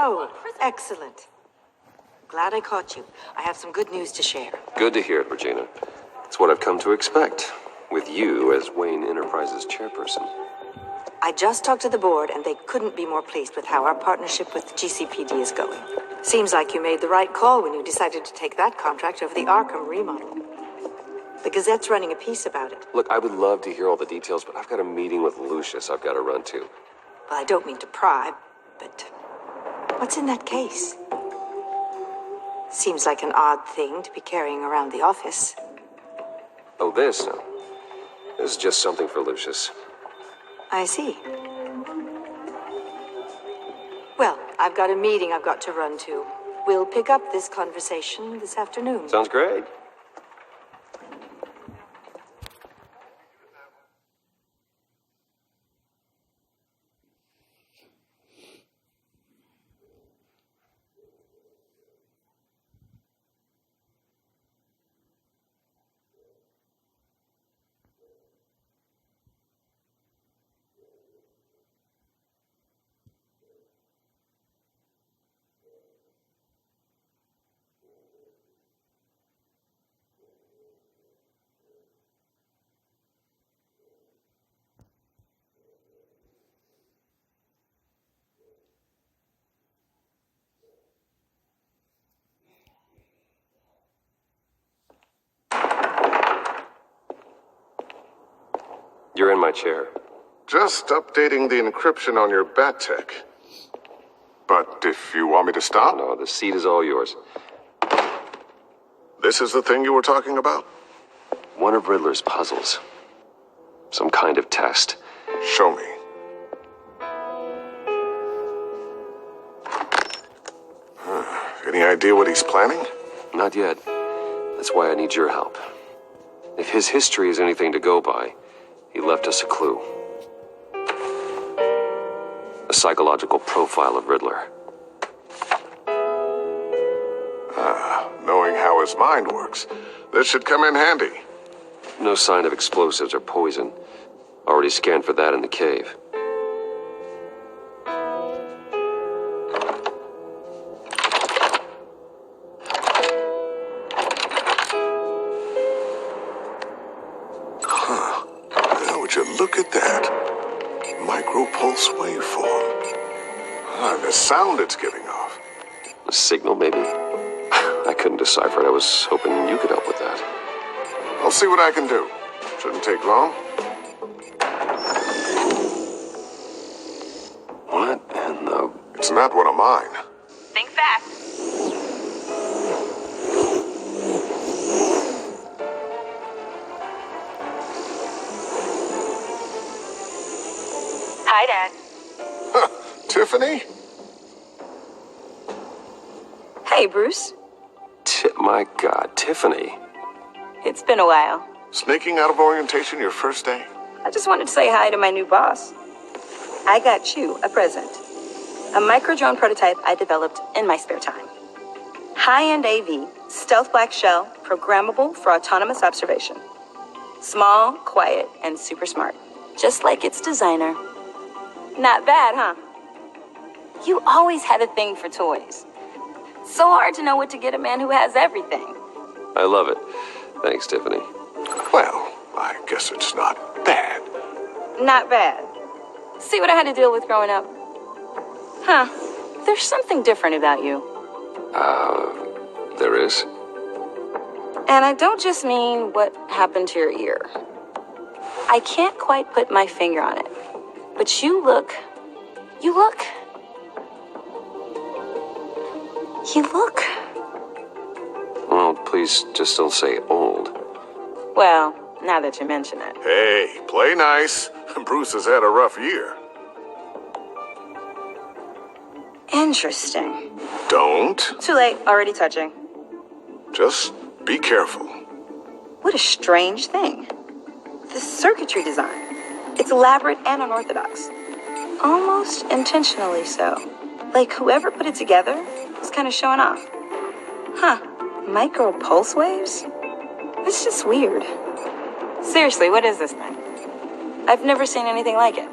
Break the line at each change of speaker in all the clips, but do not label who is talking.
Oh, excellent. Glad I caught you. I have some good news to share.
Good to hear it, Regina. It's what I've come to expect, with you as Wayne Enterprises chairperson.
I just talked to the board, and they couldn't be more pleased with how our partnership with GCPD is going. Seems like you made the right call when you decided to take that contract over the Arkham remodel. The Gazette's running a piece about it.
Look, I would love to hear all the details, but I've got a meeting with Lucius I've got to run to.
Well, I don't mean to pry, but what's in that case? Seems like an odd thing to be carrying around the office.
Oh, this? No. This is just something for Lucius.
I see. Well, I've got a meeting I've got to run to. We'll pick up this conversation this afternoon.
Sounds great. You're in my chair.
Just updating the encryption on your bat tech. But if you want me to stop?
No, the seat is all yours.
This is the thing you were talking about?
One of Riddler's puzzles. Some kind of test.
Show me. Any idea what he's planning?
Not yet. That's why I need your help. If his history is anything to go by, he left us a clue. A psychological profile of Riddler.
Knowing how his mind works, this should come in handy.
No sign of explosives or poison. Already scanned for that in the cave.
Would you look at that? Micro-pulse waveform. And the sound it's giving off.
A signal, maybe? I couldn't decipher it. I was hoping you could help with that.
I'll see what I can do. Shouldn't take long.
What in the...
It's not one of mine.
Think fast. Hi, Dad.
Tiffany?
Hey, Bruce.
My God, Tiffany.
It's been a while.
Sneaking out of orientation your first day?
I just wanted to say hi to my new boss. I got you a present. A micro-drone prototype I developed in my spare time. High-end AV, stealth black shell, programmable for autonomous observation. Small, quiet, and super smart. Just like its designer. Not bad, huh? You always had a thing for toys. So hard to know what to get a man who has everything.
I love it. Thanks, Tiffany.
Well, I guess it's not bad.
Not bad. See what I had to deal with growing up? Huh. There's something different about you.
There is?
And I don't just mean what happened to your ear. I can't quite put my finger on it. But you look...
Well, please just don't say old.
Well, now that you mention it.
Hey, play nice. Bruce has had a rough year.
Interesting.
Don't.
Too late, already touching.
Just be careful.
What a strange thing. The circuitry design. It's elaborate and unorthodox. Almost intentionally so. Like whoever put it together was kind of showing off. Huh. Micro pulse waves? It's just weird. Seriously, what is this thing? I've never seen anything like it.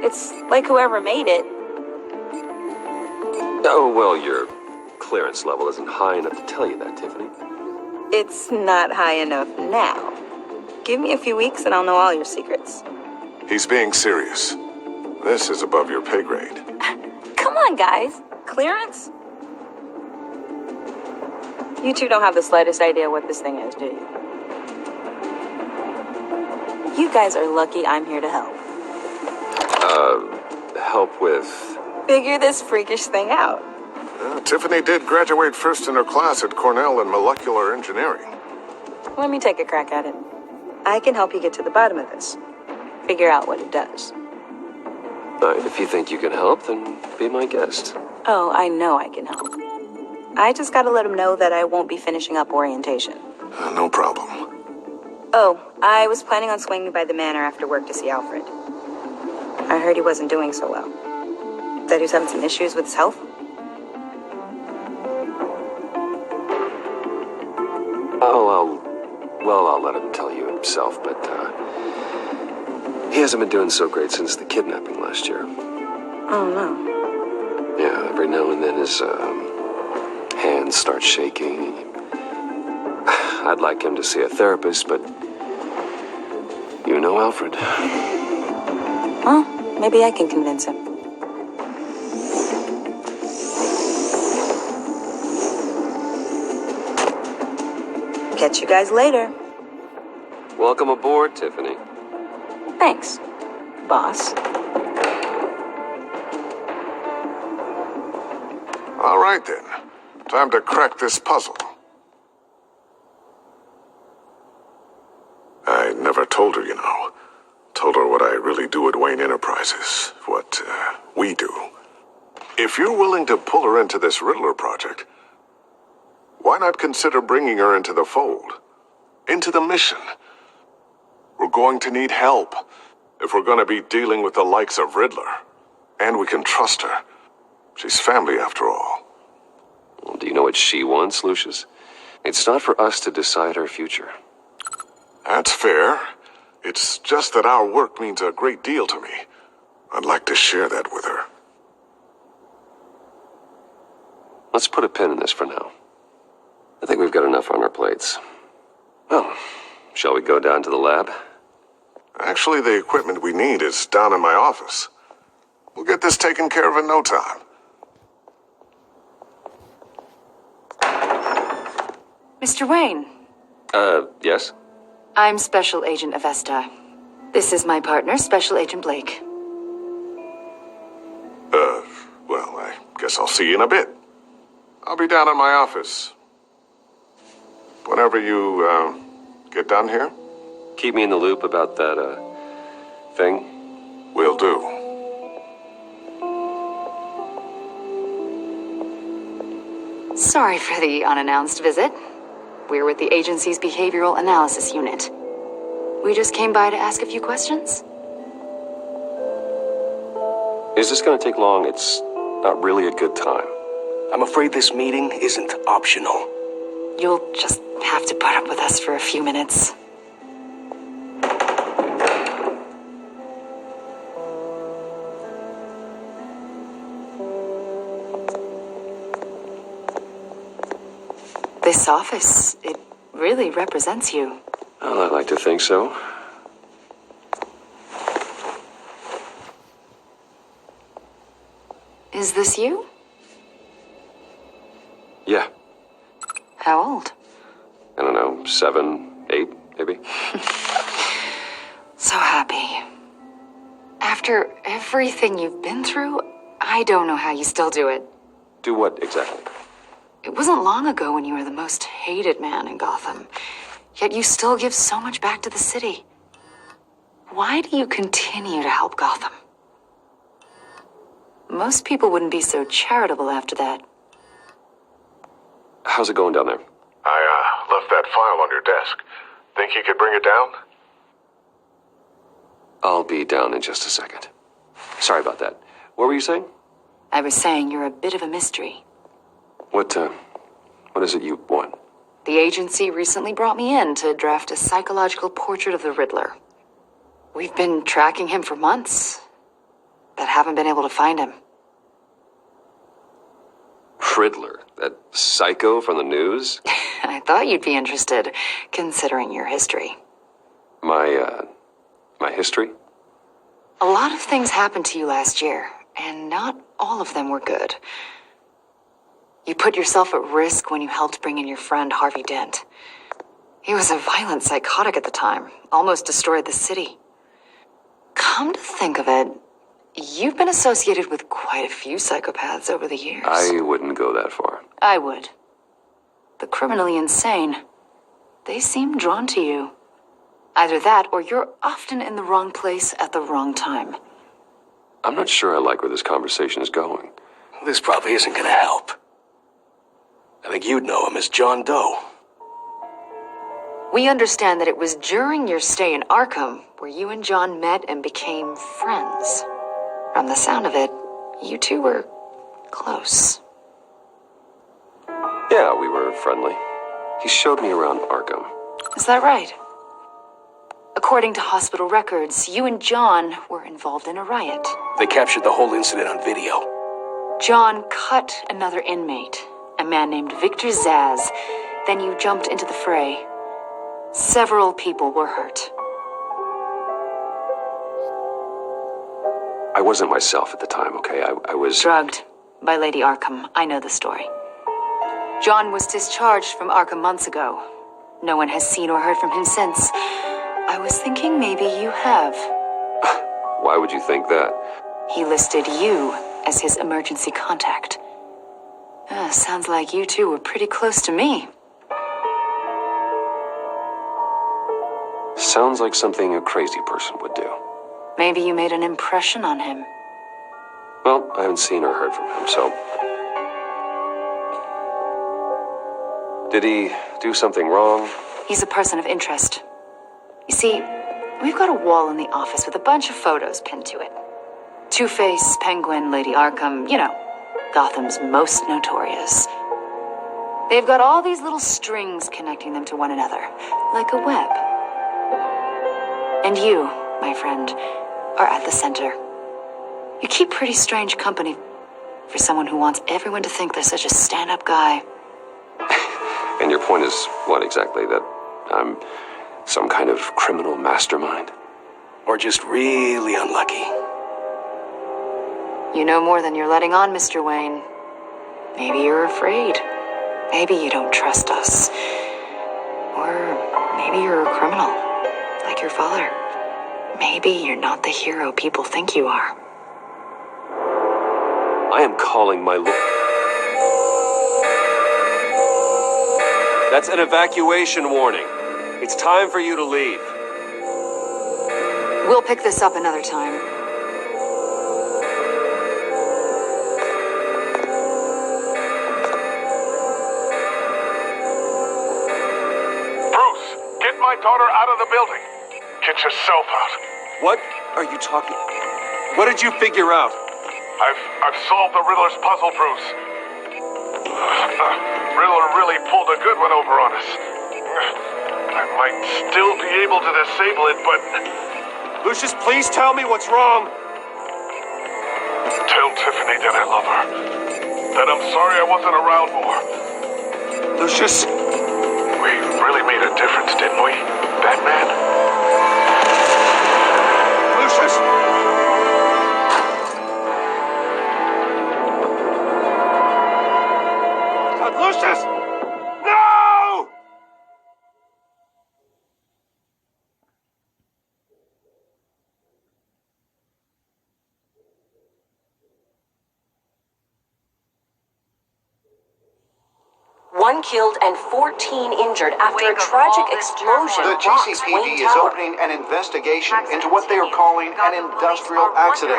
It's like whoever made it.
Oh, well, your clearance level isn't high enough to tell you that, Tiffany.
It's not high enough now. Give me a few weeks and I'll know all your secrets.
He's being serious. This is above your pay grade.
Come on, guys. Clearance? You two don't have the slightest idea what this thing is, do you? You guys are lucky I'm here to help.
Help with...
Figure this freakish thing out.
Tiffany did graduate first in her class at Cornell in molecular engineering.
Let me take a crack at it. I can help you get to the bottom of this. Figure out what it does.
If you think you can help, then be my guest.
Oh, I know I can help. I just gotta let him know that I won't be finishing up orientation.
No problem.
Oh, I was planning on swinging by the manor after work to see Alfred. I heard he wasn't doing so well. That he was having some issues with his health.
I'll let him tell you himself, but, he hasn't been doing so great since the kidnapping last year.
Oh, no.
Yeah, every now and then his, hands start shaking. I'd like him to see a therapist, but you know Alfred.
Well, maybe I can convince him. Catch you guys later.
Welcome aboard, Tiffany.
Thanks, boss.
All right, then. Time to crack this puzzle. I never told her, you know. Told her what I really do at Wayne Enterprises. What, we do. If you're willing to pull her into this Riddler project, why not consider bringing her into the fold? Into the mission? We're going to need help if we're going to be dealing with the likes of Riddler. And we can trust her. She's family, after all.
Well, do you know what she wants, Lucius? It's not for us to decide her future.
That's fair. It's just that our work means a great deal to me. I'd like to share that with her.
Let's put a pin in this for now. I think we've got enough on our plates. Well, shall we go down to the lab?
Actually, the equipment we need is down in my office. We'll get this taken care of in no time.
Mr. Wayne,
Yes?
I'm Special Agent Avesta. This is my partner, Special Agent Blake.
Well, I guess I'll see you in a bit. I'll be down in my office. Whenever you, get done here?
Keep me in the loop about that, thing.
Will do.
Sorry for the unannounced visit. We're with the agency's behavioral analysis unit. We just came by to ask a few questions.
Is this gonna take long? It's not really a good time.
I'm afraid this meeting isn't optional.
You'll just have to put up with us for a few minutes. This office, it really represents you.
Well, I'd like to think so.
Is this you?
Yeah.
How old?
I don't know, 7, 8, maybe?
So happy. After everything you've been through, I don't know how you still do it.
Do what exactly?
It wasn't long ago when you were the most hated man in Gotham. Yet you still give so much back to the city. Why do you continue to help Gotham? Most people wouldn't be so charitable after that.
How's it going down there?
I, left that file on your desk. Think you could bring it down?
I'll be down in just a second. Sorry about that. What were you saying?
I was saying you're a bit of a mystery.
What is it you want?
The agency recently brought me in to draft a psychological portrait of the Riddler. We've been tracking him for months, but haven't been able to find him.
Riddler, that psycho from the news?
I thought you'd be interested, considering your history.
My history?
A lot of things happened to you last year, and not all of them were good. You put yourself at risk when you helped bring in your friend Harvey Dent. He was a violent psychotic at the time, almost destroyed the city. Come to think of it, you've been associated with quite a few psychopaths over the years.
I wouldn't go that far.
I would. The criminally insane. They seem drawn to you. Either that, or you're often in the wrong place at the wrong time.
I'm not sure I like where this conversation is going.
This probably isn't gonna help. I think you'd know him as John Doe.
We understand that it was during your stay in Arkham where you and John met and became friends. From the sound of it, you two were close.
Yeah, we were friendly. He showed me around Arkham.
Is that right? According to hospital records, you and John were involved in a riot.
They captured the whole incident on video.
John cut another inmate, a man named Victor Zaz. Then you jumped into the fray. Several people were hurt.
I wasn't myself at the time, okay? I was...
Drugged by Lady Arkham. I know the story. John was discharged from Arkham months ago. No one has seen or heard from him since. I was thinking maybe you have.
Why would you think that?
He listed you as his emergency contact. Sounds like you two were pretty close to me.
Sounds like something a crazy person would do.
Maybe you made an impression on him.
Well, I haven't seen or heard from him, so... Did he do something wrong?
He's a person of interest. You see, we've got a wall in the office with a bunch of photos pinned to it. Two-Face, Penguin, Lady Arkham, you know, Gotham's most notorious. They've got all these little strings connecting them to one another, like a web. And you, my friend, are at the center. You keep pretty strange company for someone who wants everyone to think they're such a stand-up guy.
And your point is what exactly? That I'm some kind of criminal mastermind?
Or just really unlucky.
You know more than you're letting on, Mr. Wayne. Maybe you're afraid. Maybe you don't trust us. Or maybe you're a criminal, like your father. Maybe you're not the hero people think you are.
I am calling my That's an evacuation warning. It's time for you to leave.
We'll pick this up another time.
Bruce, get my daughter out of the building. Get yourself out.
What are you talking? What did you figure out?
I've solved the Riddler's puzzle, Bruce. Riddler really pulled a good one over on us. I might still be able to disable it, but...
Lucius, please tell me what's wrong.
Tell Tiffany that I love her. That I'm sorry I wasn't around more.
Lucius.
We really made a difference, didn't we, Batman?
Lucius! God, Lucius! No!
One killed and 14 injured after a tragic explosion
The
rocks
GCPD
Wayne
is
Tower.
opening an investigation into what they are calling an industrial accident.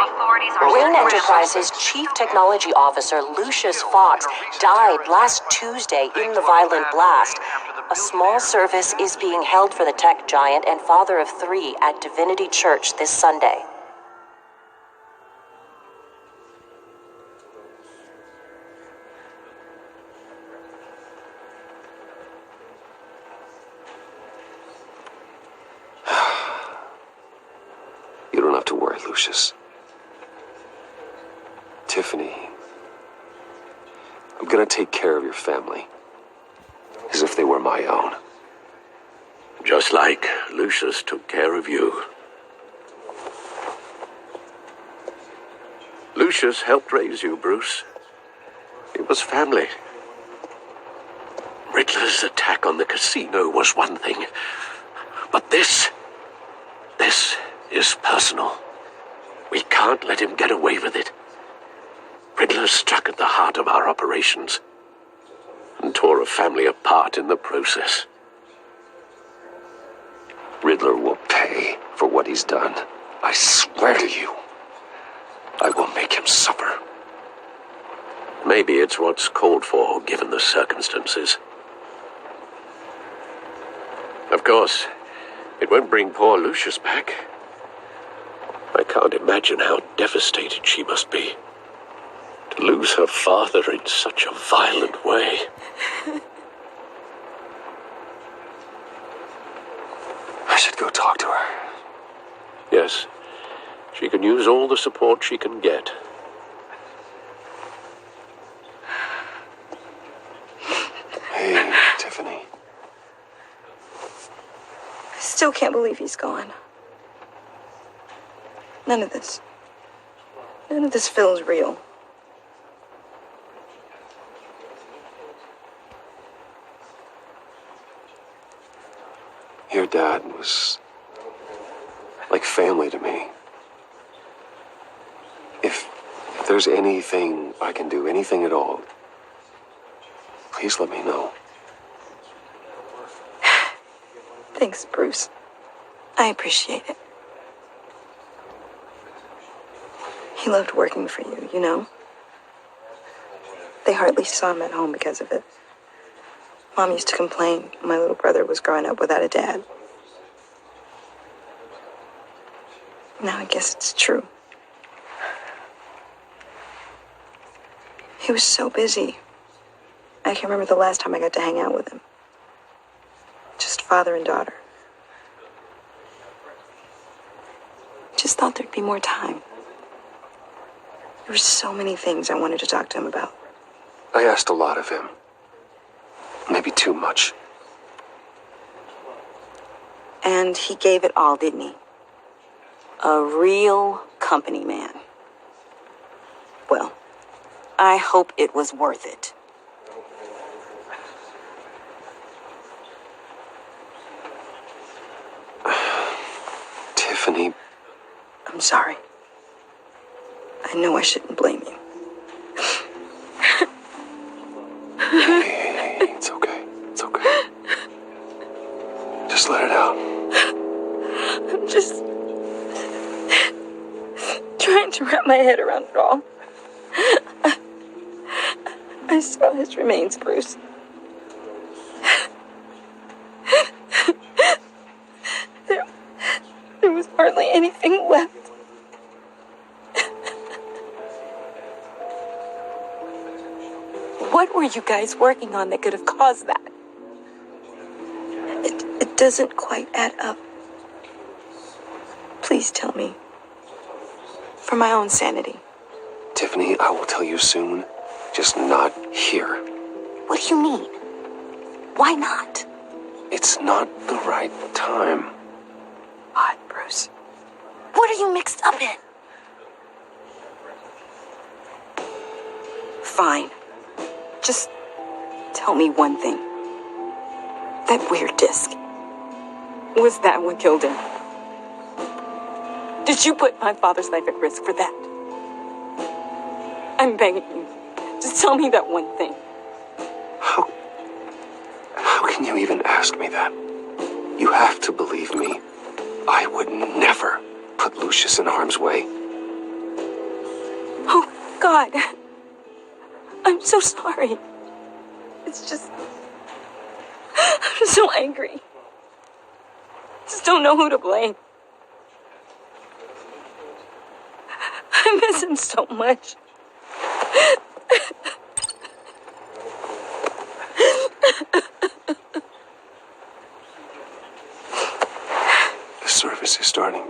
Wayne Enterprises Chief Technology Officer Lucius Fox died last Tuesday in the violent blast. A small service is being held for the tech giant and father of 3 at Divinity Church this Sunday.
You don't have to worry, Lucius. Tiffany, I'm gonna take care of your family. As if they were my own.
Just like Lucius took care of you. Lucius helped raise you, Bruce. It was family. Riddler's attack on the casino was one thing. But this is personal. We can't let him get away with it. Riddler struck at the heart of our operations and tore a family apart in the process.
Riddler will pay for what he's done. I swear to you, I will make him suffer.
Maybe it's what's called for, given the circumstances. Of course, it won't bring poor Lucius back. I can't imagine how devastated she must be to lose her father in such a violent way.
I should go talk to her.
Yes, she can use all the support she can get.
Hey, Tiffany.
I still can't believe he's gone. None of this feels real.
Your dad was like family to me. If there's anything I can do, anything at all, please let me know.
Thanks, Bruce. I appreciate it. He loved working for you, you know? They hardly saw him at home because of it. Mom used to complain my little brother was growing up without a dad. Now I guess it's true. He was so busy. I can't remember the last time I got to hang out with him. Just father and daughter. Just thought there'd be more time. There were so many things I wanted to talk to him about.
I asked a lot of him. Maybe too much.
And he gave it all, didn't he? A real company man. Well, I hope it was worth it.
Tiffany.
I'm sorry. I know I shouldn't blame you.
Hey, it's okay. It's okay. Just let it out.
I'm just trying to wrap my head around it all. I saw his remains, Bruce. There was hardly anything left. What were you guys working on that could have caused that? It doesn't quite add up. Please tell me. For my own sanity.
Tiffany, I will tell you soon. Just not here.
What do you mean? Why not?
It's not the right time.
What, Bruce?
What are you mixed up in?
Fine. Just tell me one thing. That weird disc. Was that what killed him? Did you put my father's life at risk for that? I'm begging you. Just tell me that one thing.
How can you even ask me that? You have to believe me. I would never put Lucius in harm's way.
Oh, God. I'm so sorry. It's just... I'm so angry. Just don't know who to blame. I miss him so much.
The service is starting.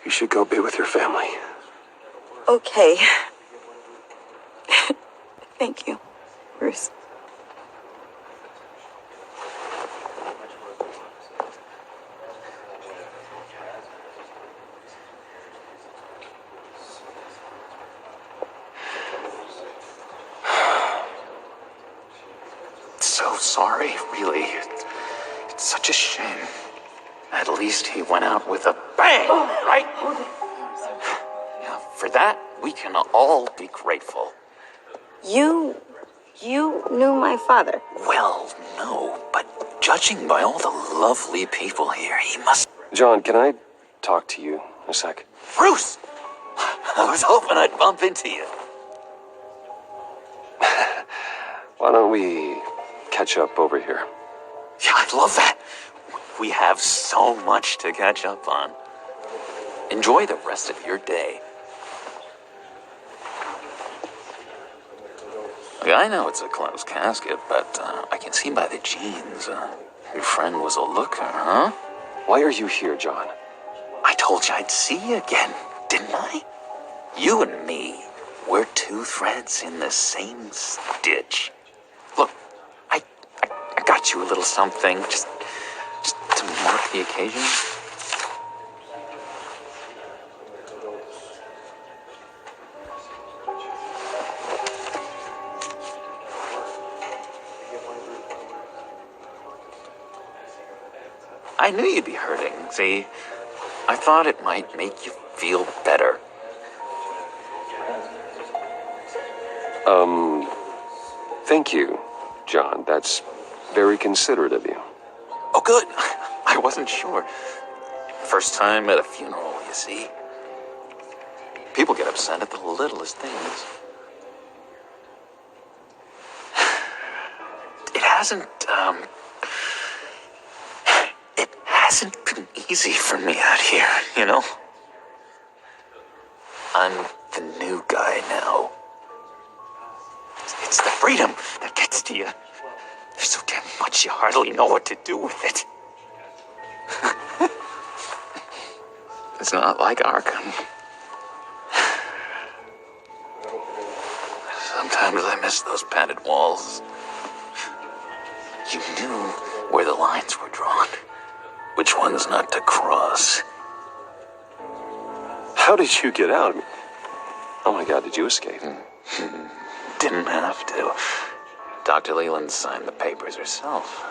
You should go be with your family.
Okay. Thank you, Bruce.
So sorry, really. It's such a shame. At least he went out with a bang, right? Yeah, for that, we can all be grateful.
You knew my father.
Well, no, but judging by all the lovely people here, he must...
John, can I talk to you a sec?
Bruce! I was hoping I'd bump into you.
Why don't we catch up over here?
Yeah, I'd love that. We have so much to catch up on. Enjoy the rest of your day. Yeah, I know it's a closed casket, but I can see by the jeans. Your friend was a looker, huh?
Why are you here, John?
I told you I'd see you again, didn't I? You and me, we're two threads in the same stitch. Look, I got you a little something, just to mark the occasion. I knew you'd be hurting, see? I thought it might make you feel better.
Thank you, John. That's very considerate of you.
Oh, good. I wasn't sure. First time at a funeral, you see. People get upset at the littlest things. It hasn't been easy for me out here, you know? I'm the new guy now. It's the freedom that gets to you. There's so damn much you hardly know what to do with it. It's not like Arkham. Sometimes I miss those padded walls. You knew where the lines were drawn. Which ones not to cross.
How did you get out? Oh my God, did you escape?
Didn't have to. Dr. Leland signed the papers herself.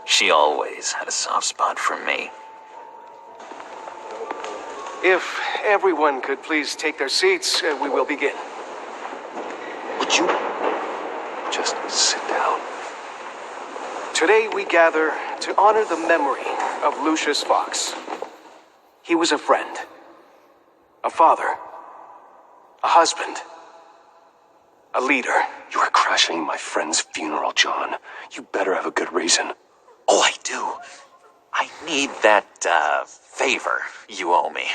She always had a soft spot for me.
If everyone could please take their seats, we will begin.
Would you just sit down?
Today we gather to honor the memory of Lucius Fox. He was a friend, a father, a husband, a leader.
You are crashing my friend's funeral, John. You better have a good reason.
Oh, I do. I need that, favor you owe me.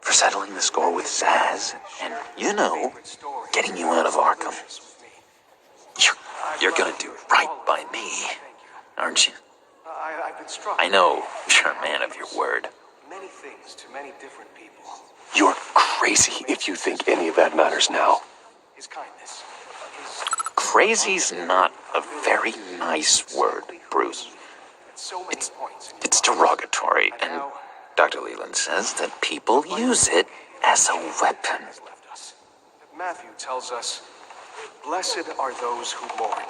For settling the score with Zaz, and, you know, getting you out of Arkham. You're gonna do right by me, aren't you?
I've been struck.
I know you're a man of your word.
Many things to many different people.
You're crazy if you think any of that matters now.
His kindness.
Crazy's not a very nice word, Bruce.
So many points.
It's derogatory, and Dr. Leland says that people use it as a weapon.
Matthew tells us, "Blessed are those who mourn,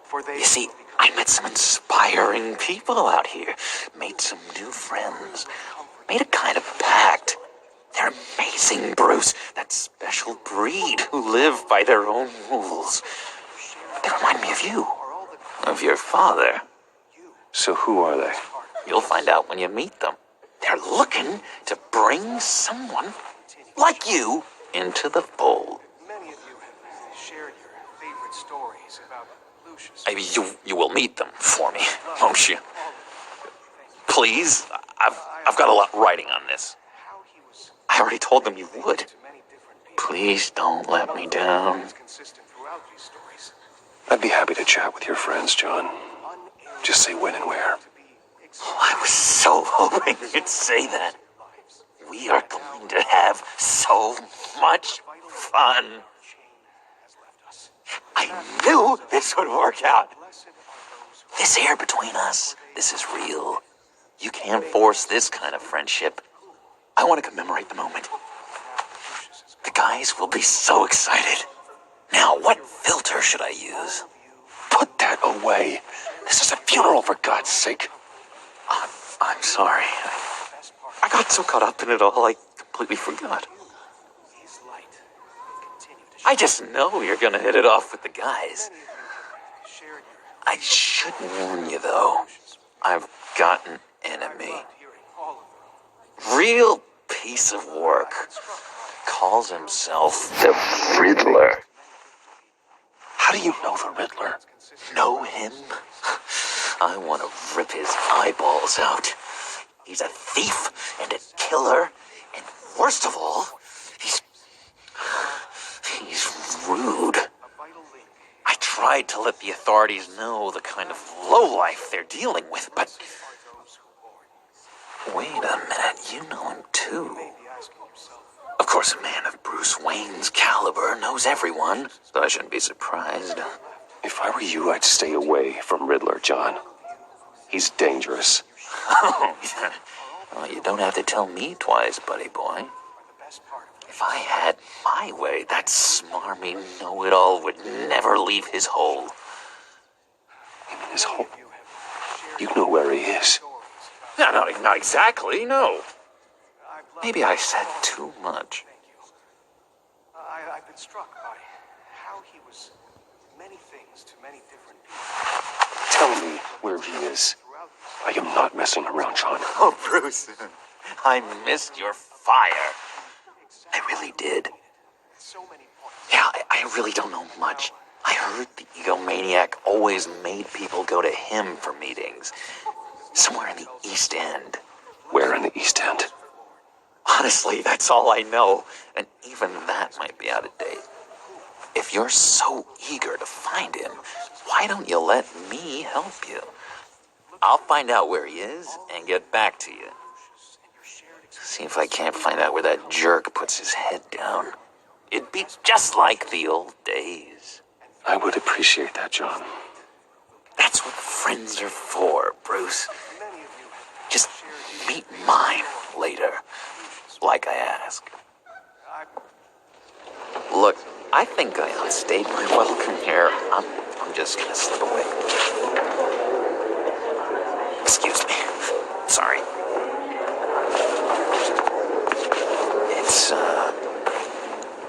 for they..."
You see, I met some inspiring people out here, made some new friends, made a kind of pact. They're amazing, Bruce, that special breed who live by their own rules. They remind me of you, of your father.
So who are they?
You'll find out when you meet them. They're looking to bring someone like you into the fold.
Many of you have shared your favorite stories about Lucius.
Maybe you will meet them for me, won't you? Please, I've got a lot writing on this. I already told them you would. Please don't let me down.
I'd be happy to chat with your friends, John. Just say when and where.
Oh, I was so hoping you'd say that. We are going to have so much fun. I knew this would work out. This air between us, this is real. You can't force this kind of friendship. I want to commemorate the moment. The guys will be so excited. Now, what filter should I use?
Put that away. This is a funeral, for God's sake.
I'm sorry. I got so caught up in it all, I completely forgot. I just know you're gonna hit it off with the guys. I should warn you, though. I've got an enemy. Real piece of work. Calls himself the Riddler.
How do you know the Riddler?
Know him? I want to rip his eyeballs out. He's a thief and a killer, and worst of all, he's rude. I tried to let the authorities know the kind of lowlife they're dealing with, but... Wait a minute, you know him too. Of course, a man of Bruce Wayne's caliber knows everyone, so I shouldn't be surprised.
If I were you, I'd stay away from Riddler, John. He's dangerous.
Well, you don't have to tell me twice, buddy boy. If I had my way, that smarmy know-it-all would never leave his hole.
You mean his hole? You know where he is.
No, not exactly, no. Maybe I said too much.
I've been struck by how he was many things to many different people.
Tell me where he is. I am not messing around, John.
Oh, Bruce, I missed your fire. I really did. Yeah, I really don't know much. I heard the egomaniac always made people go to him for meetings. Somewhere in the East End.
Where in the East End?
Honestly, that's all I know, and even that might be out of date. If you're so eager to find him, why don't you let me help you? I'll find out where he is and get back to you. See if I can't find out where that jerk puts his head down. It'd be just like the old days.
I would appreciate that, John.
That's what friends are for, Bruce. Just meet mine later, like I asked. Look, I think I outstayed my welcome here. I'm just gonna slip away. Excuse me. Sorry.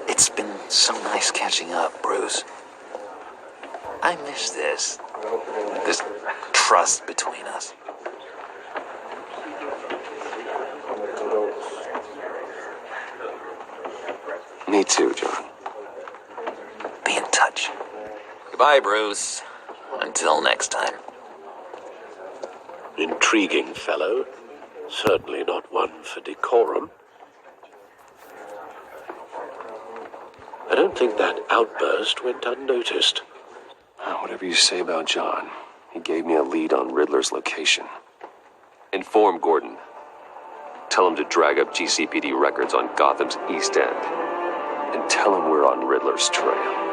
It's been so nice catching up, Bruce. I miss this trust between us.
Me too, John.
Be in touch. Goodbye, Bruce. Until next time.
Intriguing fellow. Certainly not one for decorum. I don't think that outburst went unnoticed.
Whatever you say about John, he gave me a lead on Riddler's location. Inform Gordon. Tell him to drag up GCPD records on Gotham's East End. And tell him we're on Riddler's trail.